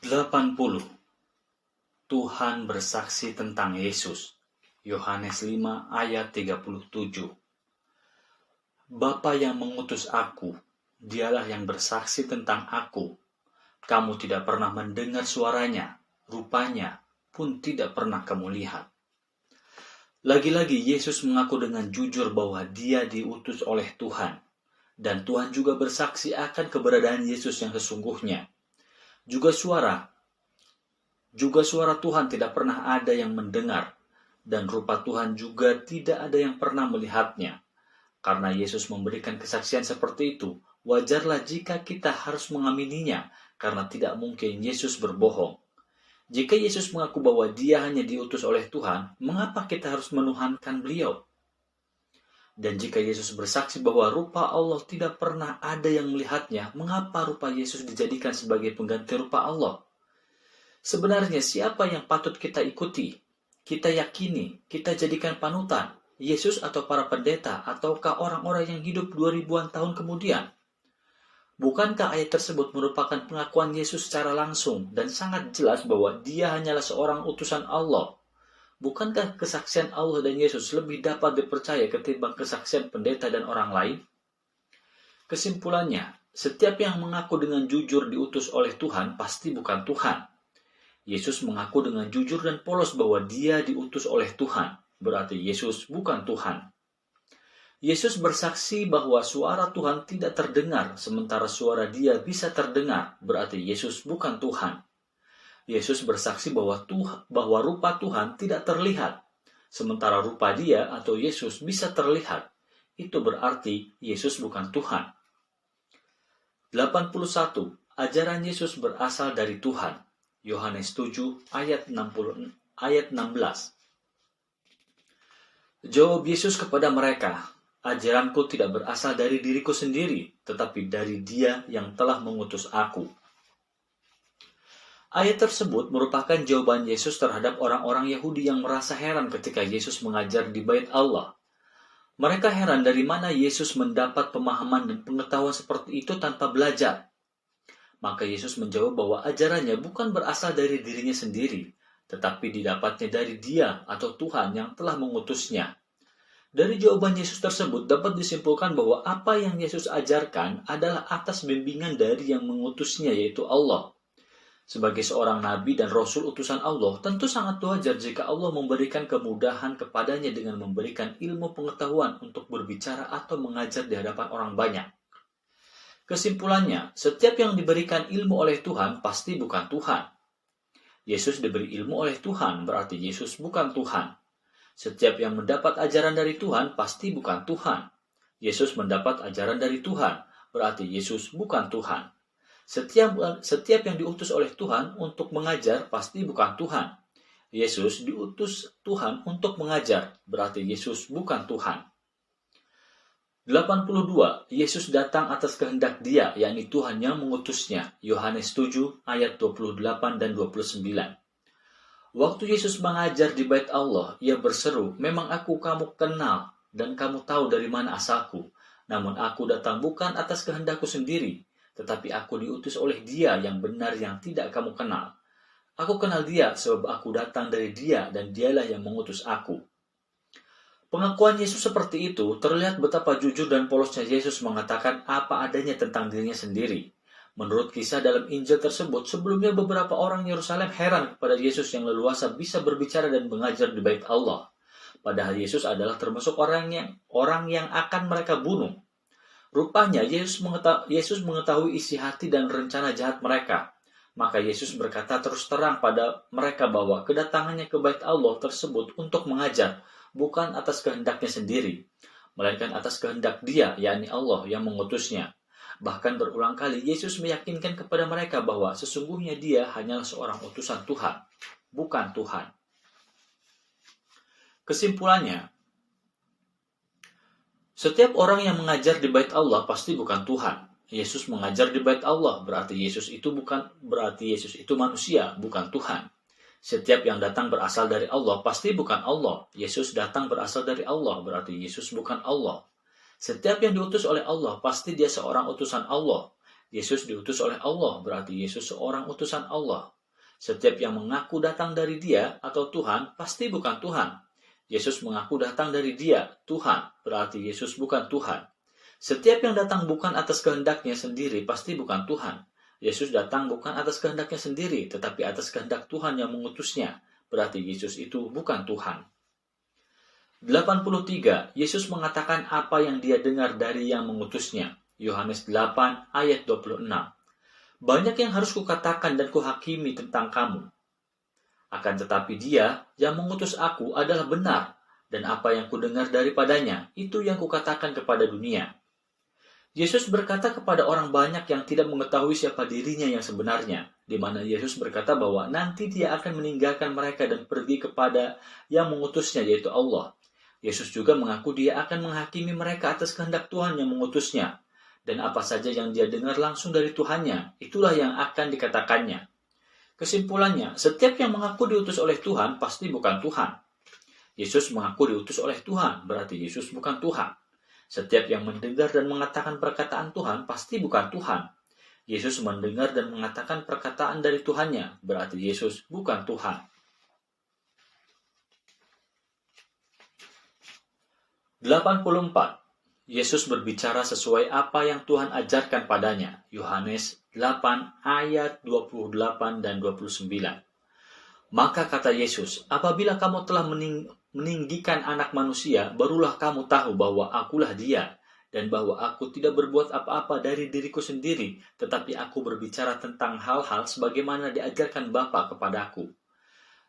80. Tuhan bersaksi tentang Yesus. Yohanes 5 ayat 37. Bapa yang mengutus aku, dialah yang bersaksi tentang aku. Kamu tidak pernah mendengar suaranya, rupanya pun tidak pernah kamu lihat. Lagi-lagi Yesus mengaku dengan jujur bahwa dia diutus oleh Tuhan. Dan Tuhan juga bersaksi akan keberadaan Yesus yang sesungguhnya. Juga suara Tuhan tidak pernah ada yang mendengar, dan rupa Tuhan juga tidak ada yang pernah melihatnya. Karena Yesus memberikan kesaksian seperti itu, wajarlah jika kita harus mengamininya, karena tidak mungkin Yesus berbohong. Jika Yesus mengaku bahwa dia hanya diutus oleh Tuhan, mengapa kita harus menuhankan beliau? Dan jika Yesus bersaksi bahwa rupa Allah tidak pernah ada yang melihatnya, mengapa rupa Yesus dijadikan sebagai pengganti rupa Allah? Sebenarnya siapa yang patut kita ikuti, kita yakini, kita jadikan panutan, Yesus atau para pendeta, ataukah orang-orang yang hidup 2000-an tahun kemudian? Bukankah ayat tersebut merupakan pengakuan Yesus secara langsung dan sangat jelas bahwa dia hanyalah seorang utusan Allah? Bukankah kesaksian Allah dan Yesus lebih dapat dipercaya ketimbang kesaksian pendeta dan orang lain? Kesimpulannya, setiap yang mengaku dengan jujur diutus oleh Tuhan pasti bukan Tuhan. Yesus mengaku dengan jujur dan polos bahwa dia diutus oleh Tuhan, berarti Yesus bukan Tuhan. Yesus bersaksi bahwa suara Tuhan tidak terdengar, sementara suara dia bisa terdengar, berarti Yesus bukan Tuhan. Yesus bersaksi bahwa rupa Tuhan tidak terlihat, sementara rupa dia atau Yesus bisa terlihat. Itu berarti Yesus bukan Tuhan. 81. Ajaran Yesus berasal dari Tuhan. Yohanes 7 ayat 16. Jawab Yesus kepada mereka, ajaranku tidak berasal dari diriku sendiri, tetapi dari Dia yang telah mengutus aku. Ayat tersebut merupakan jawaban Yesus terhadap orang-orang Yahudi yang merasa heran ketika Yesus mengajar di Bait Allah. Mereka heran dari mana Yesus mendapat pemahaman dan pengetahuan seperti itu tanpa belajar. Maka Yesus menjawab bahwa ajarannya bukan berasal dari dirinya sendiri, tetapi didapatnya dari Dia atau Tuhan yang telah mengutusnya. Dari jawaban Yesus tersebut dapat disimpulkan bahwa apa yang Yesus ajarkan adalah atas bimbingan dari yang mengutusnya, yaitu Allah. Sebagai seorang nabi dan rasul utusan Allah, tentu sangat wajar jika Allah memberikan kemudahan kepadanya dengan memberikan ilmu pengetahuan untuk berbicara atau mengajar di hadapan orang banyak. Kesimpulannya, setiap yang diberikan ilmu oleh Tuhan pasti bukan Tuhan. Yesus diberi ilmu oleh Tuhan, berarti Yesus bukan Tuhan. Setiap yang mendapat ajaran dari Tuhan pasti bukan Tuhan. Yesus mendapat ajaran dari Tuhan, berarti Yesus bukan Tuhan. Setiap yang diutus oleh Tuhan untuk mengajar pasti bukan Tuhan. Yesus diutus Tuhan untuk mengajar, berarti Yesus bukan Tuhan. 82. Yesus datang atas kehendak Dia, yakni Tuhan yang mengutusnya. Yohanes 7 ayat 28 dan 29. Waktu Yesus mengajar di Bait Allah, Ia berseru, memang aku kamu kenal dan kamu tahu dari mana asalku. Namun aku datang bukan atas kehendakku sendiri, tetapi aku diutus oleh Dia yang benar yang tidak kamu kenal. Aku kenal Dia sebab aku datang dari Dia dan Dialah yang mengutus aku. Pengakuan Yesus seperti itu terlihat betapa jujur dan polosnya Yesus mengatakan apa adanya tentang dirinya sendiri. Menurut kisah dalam Injil tersebut, sebelumnya beberapa orang Yerusalem heran kepada Yesus yang leluasa bisa berbicara dan mengajar di Bait Allah. Padahal Yesus adalah termasuk orang yang akan mereka bunuh. Rupanya Yesus mengetahui isi hati dan rencana jahat mereka. Maka Yesus berkata terus terang pada mereka bahwa kedatangannya ke Bait Allah tersebut untuk mengajar, bukan atas kehendaknya sendiri, melainkan atas kehendak Dia, yakni Allah yang mengutusnya. Bahkan berulang kali Yesus meyakinkan kepada mereka bahwa sesungguhnya Dia hanyalah seorang utusan Tuhan, bukan Tuhan. Kesimpulannya, setiap orang yang mengajar di Bait Allah pasti bukan Tuhan. Yesus mengajar di Bait Allah, berarti Yesus itu manusia, bukan Tuhan. Setiap yang datang berasal dari Allah pasti bukan Allah. Yesus datang berasal dari Allah, berarti Yesus bukan Allah. Setiap yang diutus oleh Allah pasti Dia seorang utusan Allah. Yesus diutus oleh Allah, berarti Yesus seorang utusan Allah. Setiap yang mengaku datang dari Dia atau Tuhan, pasti bukan Tuhan. Yesus mengaku datang dari Dia, Tuhan, berarti Yesus bukan Tuhan. Setiap yang datang bukan atas kehendaknya sendiri, pasti bukan Tuhan. Yesus datang bukan atas kehendaknya sendiri, tetapi atas kehendak Tuhan yang mengutusnya, berarti Yesus itu bukan Tuhan. 83. Yesus mengatakan apa yang Dia dengar dari yang mengutusnya. Yohanes 8 ayat 26. Banyak yang harus kukatakan dan kuhakimi tentang kamu. Akan tetapi Dia yang mengutus aku adalah benar, dan apa yang kudengar daripadanya, itu yang kukatakan kepada dunia. Yesus berkata kepada orang banyak yang tidak mengetahui siapa dirinya yang sebenarnya, di mana Yesus berkata bahwa nanti Dia akan meninggalkan mereka dan pergi kepada yang mengutusnya, yaitu Allah. Yesus juga mengaku Dia akan menghakimi mereka atas kehendak Tuhan yang mengutusnya. Dan apa saja yang Dia dengar langsung dari Tuhannya, itulah yang akan dikatakannya. Kesimpulannya, setiap yang mengaku diutus oleh Tuhan, pasti bukan Tuhan. Yesus mengaku diutus oleh Tuhan, berarti Yesus bukan Tuhan. Setiap yang mendengar dan mengatakan perkataan Tuhan, pasti bukan Tuhan. Yesus mendengar dan mengatakan perkataan dari Tuhannya, berarti Yesus bukan Tuhan. 84. Yesus berbicara sesuai apa yang Tuhan ajarkan padanya. Yohanes 8 ayat 28 dan 29. Maka kata Yesus, apabila kamu telah meninggikan anak manusia, barulah kamu tahu bahwa akulah Dia, dan bahwa aku tidak berbuat apa-apa dari diriku sendiri, tetapi aku berbicara tentang hal-hal sebagaimana diajarkan Bapa kepadaku.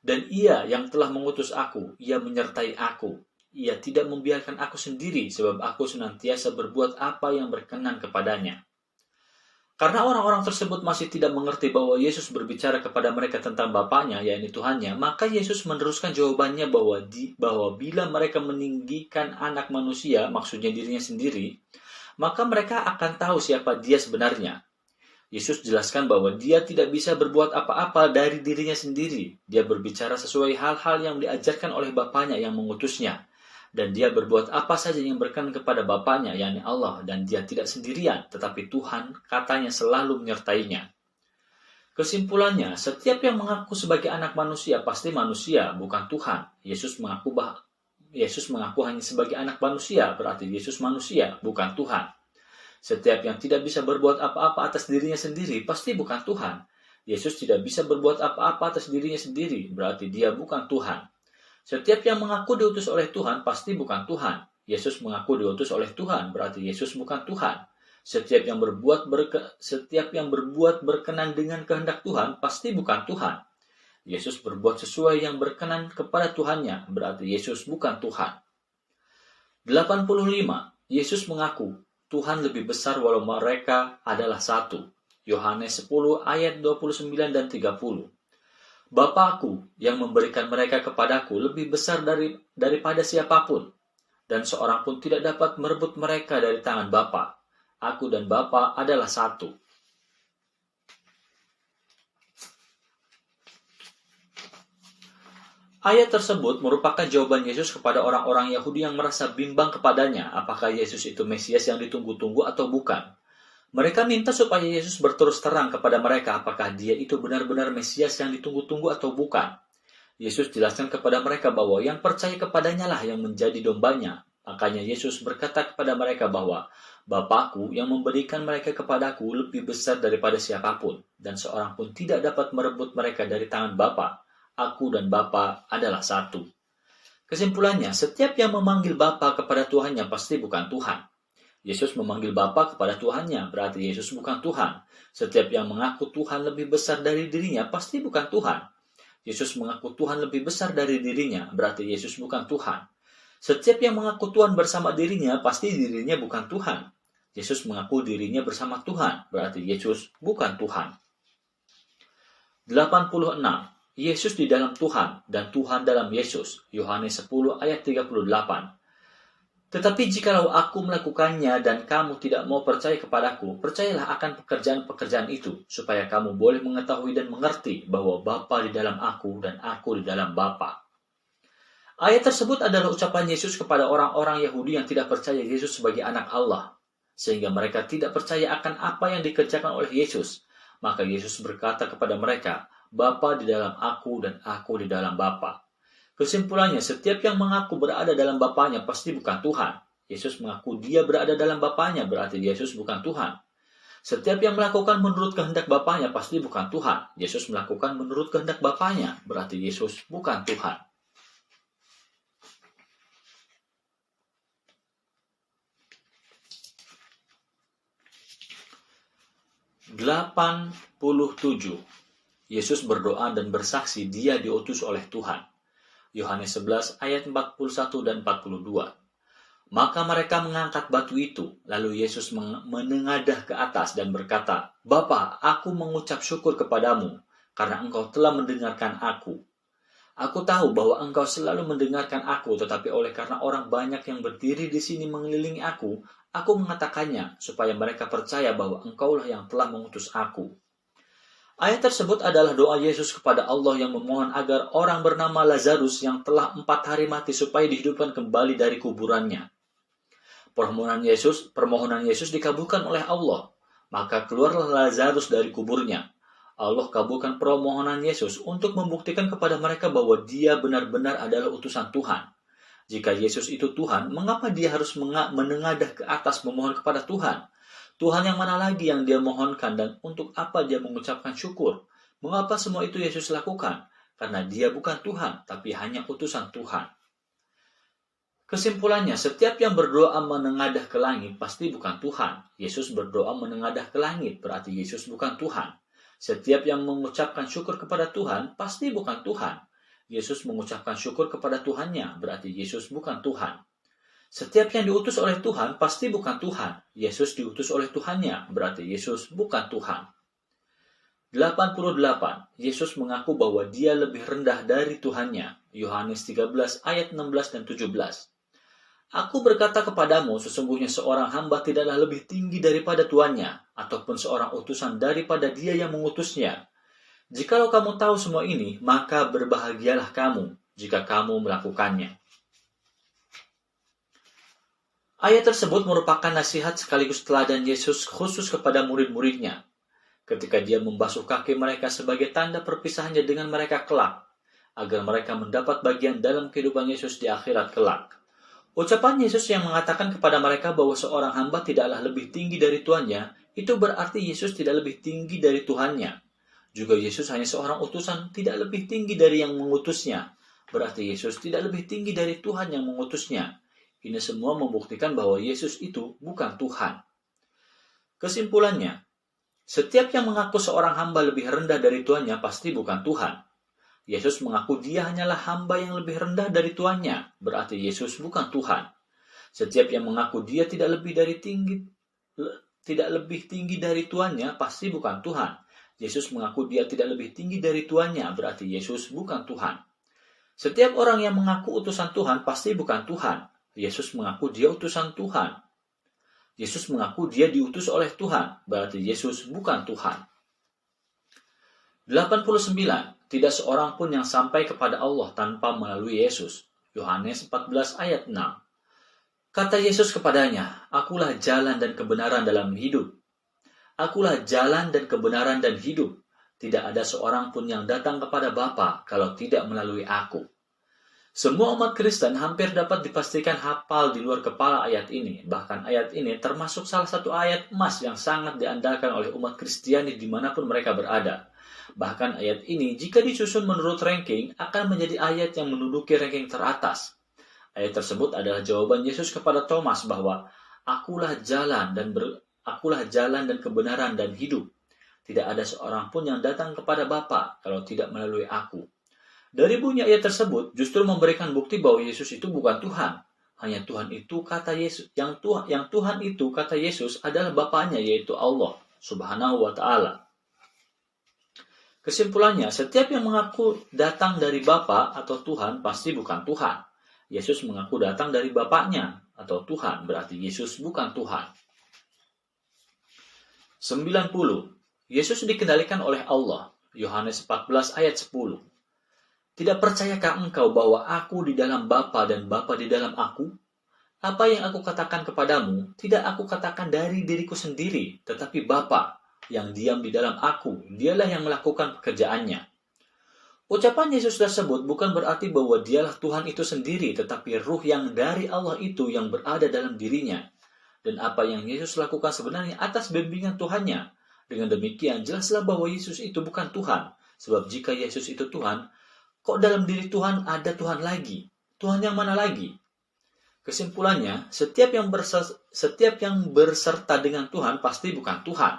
Dan Ia yang telah mengutus aku, Ia menyertai aku. Ia tidak membiarkan aku sendiri, sebab aku senantiasa berbuat apa yang berkenan kepadanya. Karena orang-orang tersebut masih tidak mengerti bahwa Yesus berbicara kepada mereka tentang Bapanya, yaitu Tuhannya, maka Yesus meneruskan jawabannya bahwa bila mereka meninggikan anak manusia, maksudnya dirinya sendiri, maka mereka akan tahu siapa Dia sebenarnya. Yesus jelaskan bahwa Dia tidak bisa berbuat apa-apa dari dirinya sendiri. Dia berbicara sesuai hal-hal yang diajarkan oleh Bapanya yang mengutusnya. Dan Dia berbuat apa saja yang berkenan kepada Bapanya, yakni Allah, dan Dia tidak sendirian, tetapi Tuhan katanya selalu menyertainya. Kesimpulannya, setiap yang mengaku sebagai anak manusia pasti manusia, bukan Tuhan. Yesus mengaku hanya sebagai anak manusia, berarti Yesus manusia, bukan Tuhan. Setiap yang tidak bisa berbuat apa-apa atas dirinya sendiri pasti bukan Tuhan. Yesus tidak bisa berbuat apa-apa atas dirinya sendiri, berarti Dia bukan Tuhan. Setiap yang mengaku diutus oleh Tuhan pasti bukan Tuhan. Yesus mengaku diutus oleh Tuhan, berarti Yesus bukan Tuhan. Setiap yang berbuat berkenan dengan kehendak Tuhan pasti bukan Tuhan. Yesus berbuat sesuai yang berkenan kepada Tuhannya, berarti Yesus bukan Tuhan. 85. Yesus mengaku Tuhan lebih besar walau mereka adalah satu. Yohanes 10 ayat 29 dan 30. Bapakku yang memberikan mereka kepadaku lebih besar daripada siapapun, dan seorang pun tidak dapat merebut mereka dari tangan Bapa. Aku dan Bapa adalah satu. Ayat tersebut merupakan jawaban Yesus kepada orang-orang Yahudi yang merasa bimbang kepadanya, apakah Yesus itu Mesias yang ditunggu-tunggu atau bukan. Mereka minta supaya Yesus berterus terang kepada mereka apakah Dia itu benar-benar Mesias yang ditunggu-tunggu atau bukan. Yesus jelaskan kepada mereka bahwa yang percaya kepadanya lah yang menjadi dombanya. Makanya Yesus berkata kepada mereka bahwa Bapakku yang memberikan mereka kepadaku lebih besar daripada siapapun, dan seorang pun tidak dapat merebut mereka dari tangan Bapa. Aku dan Bapa adalah satu. Kesimpulannya, setiap yang memanggil Bapa kepada Tuhannya pasti bukan Tuhan. Yesus memanggil Bapa kepada Tuhannya, berarti Yesus bukan Tuhan. Setiap yang mengaku Tuhan lebih besar dari dirinya, pasti bukan Tuhan. Yesus mengaku Tuhan lebih besar dari dirinya, berarti Yesus bukan Tuhan. Setiap yang mengaku Tuhan bersama dirinya, pasti dirinya bukan Tuhan. Yesus mengaku dirinya bersama Tuhan, berarti Yesus bukan Tuhan. 86. Yesus di dalam Tuhan, dan Tuhan dalam Yesus. Yohanes 10 ayat 38. Tetapi jikalau aku melakukannya dan kamu tidak mau percaya kepadaku, percayalah akan pekerjaan-pekerjaan itu, supaya kamu boleh mengetahui dan mengerti bahwa Bapa di dalam aku dan aku di dalam Bapa. Ayat tersebut adalah ucapan Yesus kepada orang-orang Yahudi yang tidak percaya Yesus sebagai anak Allah. sehingga mereka tidak percaya akan apa yang dikerjakan oleh Yesus. Maka Yesus berkata kepada mereka, Bapa di dalam aku dan aku di dalam Bapa. Kesimpulannya, setiap yang mengaku berada dalam Bapanya pasti bukan Tuhan. Yesus mengaku dia berada dalam Bapanya, berarti Yesus bukan Tuhan. Setiap yang melakukan menurut kehendak Bapanya pasti bukan Tuhan. Yesus melakukan menurut kehendak Bapanya, berarti Yesus bukan Tuhan. (87) Yesus berdoa dan bersaksi dia diutus oleh Tuhan. Yohanes 11 ayat 41 dan 42. Maka mereka mengangkat batu itu, lalu Yesus menengadah ke atas dan berkata, Bapa, aku mengucap syukur kepadamu, karena engkau telah mendengarkan aku. Aku tahu bahwa engkau selalu mendengarkan aku, tetapi oleh karena orang banyak yang berdiri di sini mengelilingi aku mengatakannya, supaya mereka percaya bahwa engkaulah yang telah mengutus aku. Ayat tersebut adalah doa Yesus kepada Allah yang memohon agar orang bernama Lazarus yang telah 4 hari mati supaya dihidupkan kembali dari kuburannya. Permohonan Yesus dikabulkan oleh Allah. Maka keluarlah Lazarus dari kuburnya. Allah kabulkan permohonan Yesus untuk membuktikan kepada mereka bahwa dia benar-benar adalah utusan Tuhan. Jika Yesus itu Tuhan, mengapa dia harus menengadah ke atas memohon kepada Tuhan? Tuhan yang mana lagi yang dia mohonkan dan untuk apa dia mengucapkan syukur? Mengapa semua itu Yesus lakukan? Karena dia bukan Tuhan, tapi hanya utusan Tuhan. Kesimpulannya, setiap yang berdoa menengadah ke langit pasti bukan Tuhan. Yesus berdoa menengadah ke langit, berarti Yesus bukan Tuhan. Setiap yang mengucapkan syukur kepada Tuhan pasti bukan Tuhan. Yesus mengucapkan syukur kepada Tuhannya, berarti Yesus bukan Tuhan. Setiap yang diutus oleh Tuhan pasti bukan Tuhan. Yesus diutus oleh Tuhannya, berarti Yesus bukan Tuhan. 88. Yesus mengaku bahwa dia lebih rendah dari Tuhannya. Yohanes 13 ayat 16 dan 17. Aku berkata kepadamu, sesungguhnya seorang hamba tidaklah lebih tinggi daripada tuannya, ataupun seorang utusan daripada dia yang mengutusnya. Jikalau kamu tahu semua ini, maka berbahagialah kamu jika kamu melakukannya. Ayat tersebut merupakan nasihat sekaligus teladan Yesus khusus kepada murid-muridnya. Ketika dia membasuh kaki mereka sebagai tanda perpisahannya dengan mereka kelak, agar mereka mendapat bagian dalam kehidupan Yesus di akhirat kelak. Ucapan Yesus yang mengatakan kepada mereka bahwa seorang hamba tidaklah lebih tinggi dari tuannya, itu berarti Yesus tidak lebih tinggi dari Tuhannya. Juga Yesus hanya seorang utusan, tidak lebih tinggi dari yang mengutusnya. Berarti Yesus tidak lebih tinggi dari Tuhan yang mengutusnya. Ini semua membuktikan bahwa Yesus itu bukan Tuhan. Kesimpulannya, setiap yang mengaku seorang hamba lebih rendah dari tuannya pasti bukan Tuhan. Yesus mengaku dia hanyalah hamba yang lebih rendah dari tuannya, berarti Yesus bukan Tuhan. Setiap yang mengaku dia tidak lebih tinggi dari tuannya pasti bukan Tuhan. Yesus mengaku dia tidak lebih tinggi dari tuannya, berarti Yesus bukan Tuhan. Setiap orang yang mengaku utusan Tuhan pasti bukan Tuhan. Yesus mengaku dia utusan Tuhan. Yesus mengaku dia diutus oleh Tuhan, berarti Yesus bukan Tuhan. 89. Tidak seorang pun yang sampai kepada Allah tanpa melalui Yesus. Yohanes 14 ayat 6. Kata Yesus kepadanya, Akulah jalan dan kebenaran dalam hidup. Akulah jalan dan kebenaran dan hidup. Tidak ada seorang pun yang datang kepada Bapa kalau tidak melalui aku. Semua umat Kristen hampir dapat dipastikan hafal di luar kepala ayat ini. Bahkan ayat ini termasuk salah satu ayat emas yang sangat diandalkan oleh umat Kristiani dimanapun mereka berada. Bahkan ayat ini jika disusun menurut ranking akan menjadi ayat yang menduduki ranking teratas. Ayat tersebut adalah jawaban Yesus kepada Thomas bahwa Akulah jalan dan kebenaran dan hidup. Tidak ada seorang pun yang datang kepada Bapa kalau tidak melalui aku. Dari bunyi ayat tersebut justru memberikan bukti bahwa Yesus itu bukan Tuhan. Hanya Tuhan itu kata Yesus, yang Tuhan itu kata Yesus adalah Bapanya, yaitu Allah Subhanahu wa Ta'ala. Kesimpulannya, setiap yang mengaku datang dari Bapa atau Tuhan pasti bukan Tuhan. Yesus mengaku datang dari Bapaknya atau Tuhan, berarti Yesus bukan Tuhan. 90. Yesus dikendalikan oleh Allah. Yohanes 14 ayat 10. Tidak percayakah engkau bahwa aku di dalam Bapa dan Bapa di dalam aku? Apa yang aku katakan kepadamu, tidak aku katakan dari diriku sendiri, tetapi Bapa yang diam di dalam aku, dialah yang melakukan pekerjaannya. Ucapan Yesus tersebut bukan berarti bahwa dialah Tuhan itu sendiri, tetapi ruh yang dari Allah itu yang berada dalam dirinya. Dan apa yang Yesus lakukan sebenarnya atas bimbingan Tuhannya. Dengan demikian, jelaslah bahwa Yesus itu bukan Tuhan. Sebab jika Yesus itu Tuhan, kok dalam diri Tuhan ada Tuhan lagi? Tuhan yang mana lagi? Kesimpulannya, setiap yang berserta dengan Tuhan pasti bukan Tuhan.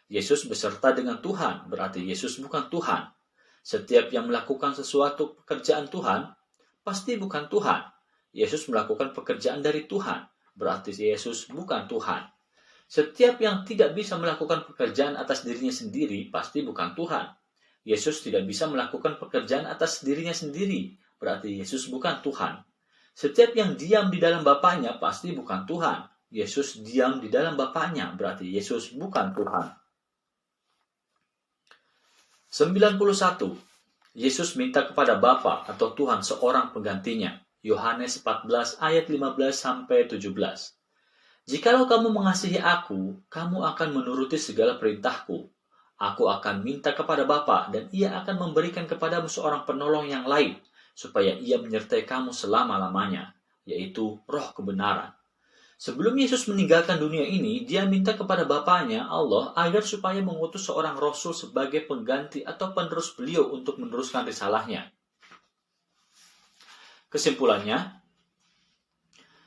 Yesus beserta dengan Tuhan, berarti Yesus bukan Tuhan. Setiap yang melakukan sesuatu pekerjaan Tuhan, pasti bukan Tuhan. Yesus melakukan pekerjaan dari Tuhan, berarti Yesus bukan Tuhan. Setiap yang tidak bisa melakukan pekerjaan atas dirinya sendiri, pasti bukan Tuhan. Yesus tidak bisa melakukan pekerjaan atas dirinya sendiri, berarti Yesus bukan Tuhan. Setiap yang diam di dalam Bapaknya pasti bukan Tuhan. Yesus diam di dalam Bapaknya, berarti Yesus bukan Tuhan. 91. Yesus minta kepada Bapa atau Tuhan seorang penggantinya. Yohanes 14 ayat 15-17. Jikalau kamu mengasihi aku, kamu akan menuruti segala perintahku. Aku akan minta kepada Bapa dan ia akan memberikan kepadamu seorang penolong yang lain, supaya ia menyertai kamu selama-lamanya, yaitu Roh kebenaran. Sebelum Yesus meninggalkan dunia ini, dia minta kepada Bapanya, Allah, agar supaya mengutus seorang Rasul sebagai pengganti atau penerus beliau untuk meneruskan risalahnya. Kesimpulannya,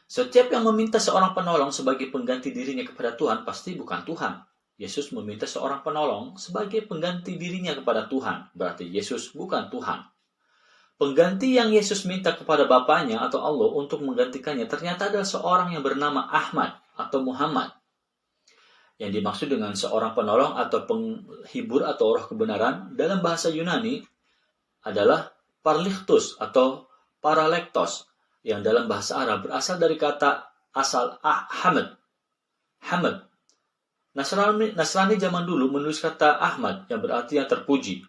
setiap yang meminta seorang penolong sebagai pengganti dirinya kepada Tuhan, pasti bukan Tuhan. Yesus meminta seorang penolong sebagai pengganti dirinya kepada Tuhan, berarti Yesus bukan Tuhan. Pengganti yang Yesus minta kepada Bapanya atau Allah untuk menggantikannya ternyata adalah seorang yang bernama Ahmad atau Muhammad. Yang dimaksud dengan seorang penolong atau penghibur atau roh kebenaran dalam bahasa Yunani adalah parlichtus atau paralektos, yang dalam bahasa Arab berasal dari kata asal Hamad. Hamad. Nasrani zaman dulu menulis kata Ahmad yang berarti yang terpuji.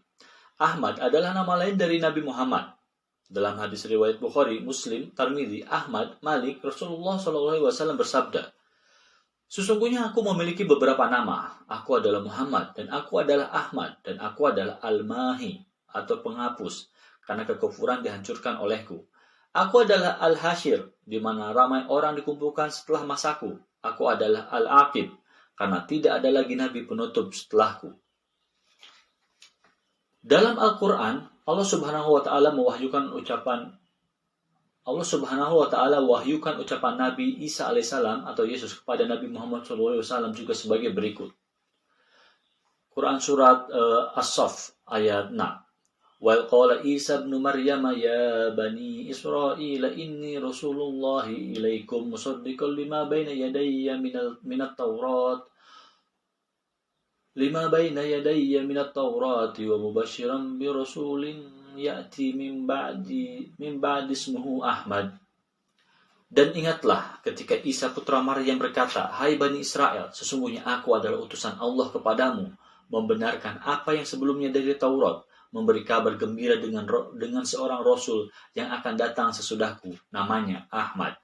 Ahmad adalah nama lain dari Nabi Muhammad. Dalam hadis riwayat Bukhari, Muslim, Tirmidzi, Ahmad, Malik, Rasulullah SAW bersabda, sesungguhnya aku memiliki beberapa nama. Aku adalah Muhammad, dan aku adalah Ahmad, dan aku adalah Al-Mahi, atau penghapus, karena kekufuran dihancurkan olehku. Aku adalah Al-Hashir, di mana ramai orang dikumpulkan setelah masaku. Aku adalah Al-Aqib, karena tidak ada lagi nabi penutup setelahku. Dalam Al-Quran, Allah Subhanahu wa taala wahyukan ucapan Nabi Isa alaihissalam atau Yesus kepada Nabi Muhammad SAW juga sebagai berikut. Quran surat As-Saff ayat 6. Wa qala Isa ibn Maryam ya bani Israil inni rasulullahi ilaikum musaddiqan lima baina yadayya minat Taurat wa mubashiran bi rasulin ya'ti min ba'di ismuhu Ahmad. Dan ingatlah ketika Isa putra Maryam berkata, hai Bani Israel, sesungguhnya aku adalah utusan Allah kepadamu, membenarkan apa yang sebelumnya dari Taurat, memberi kabar gembira dengan seorang Rasul yang akan datang sesudahku, namanya Ahmad.